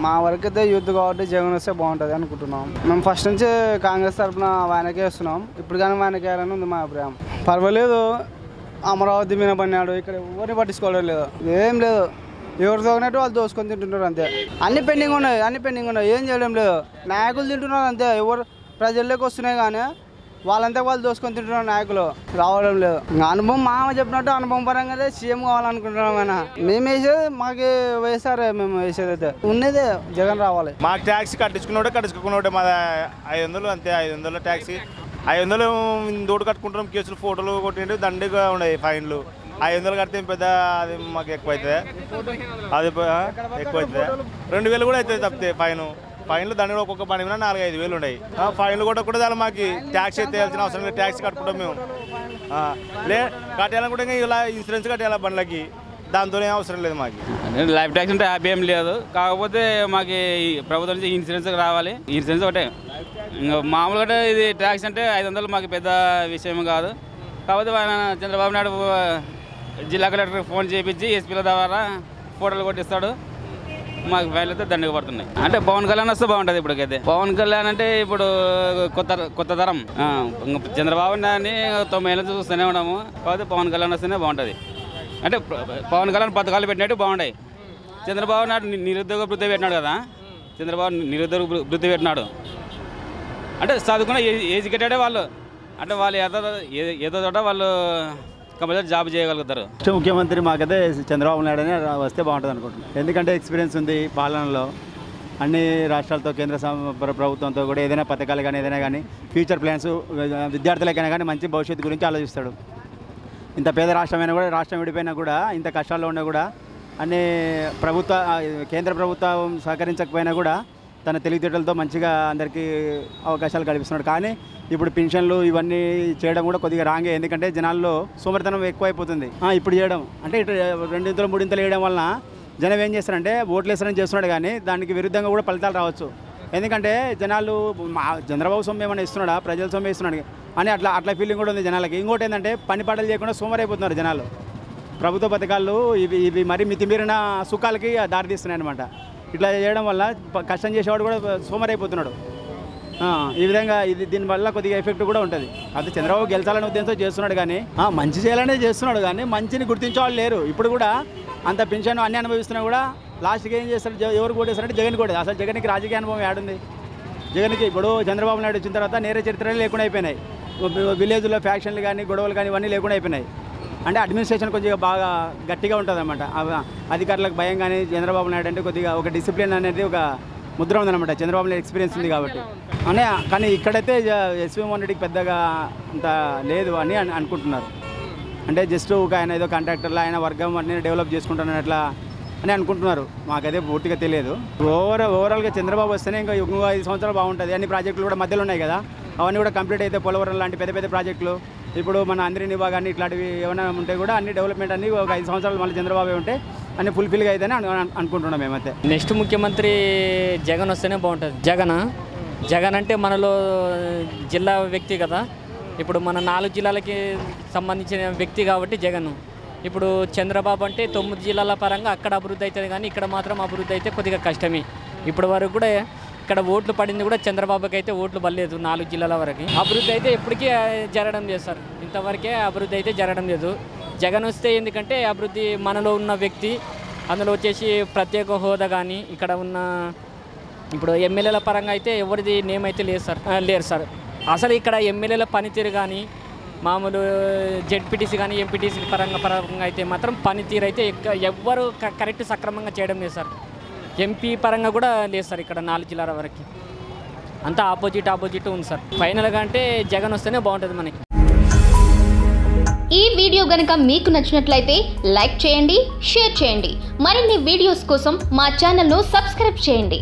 మా వరకు అయితే యూత్ కాబట్టి జగన్ వస్తే బాగుంటుంది అనుకుంటున్నాం. మేము ఫస్ట్ నుంచి కాంగ్రెస్ తరఫున ఆయనకే వస్తున్నాం. ఇప్పుడు కానీ ఆయనకి వేయాలని ఉంది మా అభిప్రాయం. పర్వాలేదు, అమరావతి మీద పడినాడు, ఇక్కడ ఎవరిని పట్టించుకోవడం లేదు, ఏం లేదు, ఎవరు తోగినట్టు వాళ్ళు దోసుకొని తింటున్నారు అంతే. అన్ని పెండింగ్ ఉన్నాయి, ఏం చేయడం లేదు. నాయకులు తింటున్నారు అంతే, ఎవరు ప్రజల్లోకి వస్తున్నాయి కానీ వాళ్ళంతా వాళ్ళు దోసుకొని తింటున్నారు, నాయకులు రావడం లేదు. అనుభవం మామ చెప్పినట్టు అనుభవం పరంగా సీఎం కావాలనుకుంటున్నాం. అయినా మేము వేసేది మాకు వేసారే, మేము వేసేది అయితే ఉన్నదే జగన్ రావాలి. మాకు ట్యాక్సీ కట్టించుకున్నాడే మాది 500 అంతే. 500 ట్యాక్సీ, 500 దోడు కట్టుకుంటున్నాం. కేసులు ఫోటోలు కొట్టింటే దండిగా ఉన్నాయి ఫైన్లు. 500 కడితే పెద్ద అది మాకు ఎక్కువ అవుతుంది, అది ఎక్కువ అవుతుంది. 2000 కూడా అవుతుంది తప్పితే ఫైన్లు దండిగా ఒక్కొక్క పని మీద 4-5 వేలు ఉన్నాయి. ఫైన్లు కూడా చాలా మాకు ట్యాక్స్ అయితే వేయాల్సిన అవసరం లేదు. ట్యాక్స్ కట్టుకుంటాం మేము. కట్టాలని కూడా ఇలా ఇన్సూరెన్స్ కట్టాలి బండ్లకి, దాంతో ఏం అవసరం లేదు మాకు. లైఫ్ ట్యాక్స్ అంటే హ్యాపీ ఏం లేదు, కాకపోతే మాకు ప్రభుత్వం నుంచి ఇన్సూరెన్స్ రావాలి. ఇన్సూరెన్స్ ఒకటే, మామూలుగా ఇది ట్యాక్స్ అంటే 500 మాకు పెద్ద విషయం కాదు. కాకపోతే చంద్రబాబు నాయుడు జిల్లా కలెక్టర్కి ఫోన్ చేయించి ఎస్పీల ద్వారా ఫోటోలు కొట్టిస్తాడు, మాకు ఫైల్ అయితే దండగా పడుతున్నాయి. అంటే పవన్ కళ్యాణ్ వస్తే బాగుంటుంది. ఇప్పటికైతే పవన్ కళ్యాణ్ అంటే ఇప్పుడు కొత్త తరం. చంద్రబాబు నాయుడిని 90 ఏళ్ళ చూస్తూనే ఉన్నాము, కాకపోతే పవన్ కళ్యాణ్ వస్తేనే బాగుంటుంది. అంటే పవన్ కళ్యాణ్ పథకాలు పెట్టినట్టు బాగుంటాయి. చంద్రబాబు నాయుడు నిరుద్యోగ వృత్తి పెట్టినాడు కదా, చంద్రబాబు నిరుద్యోగ వృత్తి పెట్టినాడు అంటే చదువుకున్న ఎడ్యుకేటెడే వాళ్ళు, అంటే వాళ్ళు ఏదో చోట వాళ్ళు కంపల్సరీ జాబ్ చేయగలుగుతారు. ముఖ్యమంత్రి మాకైతే చంద్రబాబు నాయుడు అనే వస్తే బాగుంటుంది అనుకుంటున్నాను. ఎందుకంటే ఎక్స్పీరియన్స్ ఉంది పాలనలో, అన్ని రాష్ట్రాలతో కేంద్ర ప్రభుత్వంతో కూడా ఏదైనా పథకాలు కానీ ఏదైనా కానీ ఫ్యూచర్ ప్లాన్స్ విద్యార్థులకైనా కానీ మంచి భవిష్యత్తు గురించి ఆలోచిస్తాడు. ఇంత పేద రాష్ట్రమైనా కూడా, రాష్ట్రం విడిపోయినా కూడా, ఇంత కష్టాల్లో ఉన్నా కూడా, అన్ని కేంద్ర ప్రభుత్వం సహకరించకపోయినా కూడా తన తెలివితేటలతో మంచిగా అందరికీ అవకాశాలు కల్పిస్తున్నాడు. కానీ ఇప్పుడు పెన్షన్లు ఇవన్నీ చేయడం కూడా కొద్దిగా రాంగే, ఎందుకంటే జనాల్లో సోమరితనం ఎక్కువైపోతుంది. ఇప్పుడు చేయడం అంటే ఇటు 2 ఇంతలు 3 ఇంతలు వేయడం వలన జనం ఏం చేస్తారంటే ఓట్లు వేస్తారని చేస్తున్నాడు, కానీ దానికి విరుద్ధంగా కూడా ఫలితాలు రావచ్చు. ఎందుకంటే జనాలు చంద్రబాబు సొమ్ము ఏమైనా ఇస్తున్నాడా, ప్రజల సొమ్ము ఇస్తున్నాడు అని అట్లా ఫీలింగ్ కూడా ఉంది జనాలకి. ఇంకోటి ఏంటంటే పని పాటలు చేయకుండా సోమరైపోతున్నారు జనాలు. ప్రభుత్వ పథకాలు ఇవి మరీ మితిమీరిన సుఖాలకి దారితీస్తున్నాయి అనమాట. ఇట్లా చేయడం వల్ల కష్టం చేసేవాడు కూడా సోమరైపోతున్నాడు. ఈ విధంగా దీనివల్ల కొద్దిగా ఎఫెక్ట్ కూడా ఉంటుంది. అది చంద్రబాబు గెలిచాలనే ఉద్దేశంతో చేస్తున్నాడు, కానీ మంచి చేయాలనే చేస్తున్నాడు, కానీ మంచిని గుర్తించే వాళ్ళు లేరు. ఇప్పుడు కూడా అంత పెన్షన్ అన్ని అనుభవిస్తున్నా కూడా లాస్ట్కి ఏం చేస్తారు, ఎవరు కొట్టేస్తారంటే జగన్ కొట్టేది. అసలు జగన్కి రాజకీయ అనుభవం ఏడుంది? జగన్కి ఇప్పుడు చంద్రబాబు నాయుడు వచ్చిన తర్వాత నేరే చరిత్రలు లేకుండా అయిపోయినాయి. విలేజ్లో ఫ్యాక్షన్లు కానీ గొడవలు కానీ ఇవన్నీ లేకుండా అయిపోయినాయి. అంటే అడ్మినిస్ట్రేషన్ కొద్దిగా బాగా గట్టిగా ఉంటుంది అన్నమాట. అధికారులకు భయం కానీ, చంద్రబాబు నాయుడు అంటే కొద్దిగా ఒక డిసిప్లిన్ అనేది ఒక ముద్ర ఉందన్నమాట. చంద్రబాబు నాయుడు ఎక్స్పీరియన్స్ ఉంది కాబట్టి కానీ ఇక్కడైతే ఎస్వి మోహన్ రెడ్డికి పెద్దగా అంత లేదు అని అనుకుంటున్నారు. అంటే జస్ట్ ఒక ఆయన ఏదో కాంట్రాక్టర్లో ఆయన వర్గం అన్నీ డెవలప్ చేసుకుంటున్నాను అట్లా అని అనుకుంటున్నారు. మాకైతే పూర్తిగా తెలియదు. ఓవరాల్గా చంద్రబాబు వస్తేనే ఇంకా 5 సంవత్సరాలు బాగుంటుంది. అన్ని ప్రాజెక్టులు కూడా మధ్యలో ఉన్నాయి కదా, అవన్నీ కూడా కంప్లీట్ అయితే పోలవరం లాంటి పెద్ద ప్రాజెక్టులు, ఇప్పుడు మన అందరినీ భాగాన్ని ఇట్లాంటివి ఏమైనా ఉంటే కూడా అన్ని డెవలప్మెంట్ అన్ని ఒక 5 సంవత్సరాలు మళ్ళీ చంద్రబాబు ఉంటే అన్ని ఫుల్ఫిల్గా అయితేనే అనుకుంటున్నాం మేమైతే. నెక్స్ట్ ముఖ్యమంత్రి జగన్ వస్తేనే బాగుంటుంది. జగన్ అంటే మనలో జిల్లా వ్యక్తి కదా, ఇప్పుడు మన 4 జిల్లాలకి సంబంధించిన వ్యక్తి కాబట్టి జగన్. ఇప్పుడు చంద్రబాబు అంటే 9 జిల్లాల పరంగా అక్కడ అభివృద్ధి అవుతుంది, కానీ ఇక్కడ మాత్రం అభివృద్ధి అయితే కొద్దిగా కష్టమే. ఇప్పటి వరకు కూడా ఇక్కడ ఓట్లు పడింది కూడా చంద్రబాబుకి అయితే ఓట్లు పడలేదు. 4 జిల్లాల వరకు అభివృద్ధి అయితే ఎప్పటికీ జరగడం లేదు సార్, ఇంతవరకే అభివృద్ధి అయితే జరగడం లేదు. జగన్ వస్తే ఎందుకంటే అభివృద్ధి మనలో ఉన్న వ్యక్తి, అందులో వచ్చేసి ప్రత్యేక హోదా కానీ ఇక్కడ ఉన్న ఇప్పుడు ఎమ్మెల్యేల పరంగా అయితే ఎవరిది నేమ్ అయితే లేరు సార్. అసలు ఇక్కడ ఎమ్మెల్యేల పనితీరు కానీ, మామూలు జెడ్పీటీసీ కానీ ఎంపీటీసీ పరంగా అయితే మాత్రం పనితీరు అయితే ఎవ్వరు కరెక్ట్ సక్రమంగా చేయడం లేదు సార్. ఎంపీ పరంగా కూడా లేదు సార్ ఇక్కడ 4 జిల్లాల వరకు, అంతా ఆపోజిట్ ఉంది సార్. ఫైనల్గా అంటే జగన్ వస్తేనే బాగుంటుంది మనకి. ఈ వీడియో గనుక మీకు నచ్చినట్లయితే లైక్ చేయండి, షేర్ చేయండి. మరిన్ని వీడియోస్ కోసం మా ఛానల్ను సబ్స్క్రైబ్ చేయండి.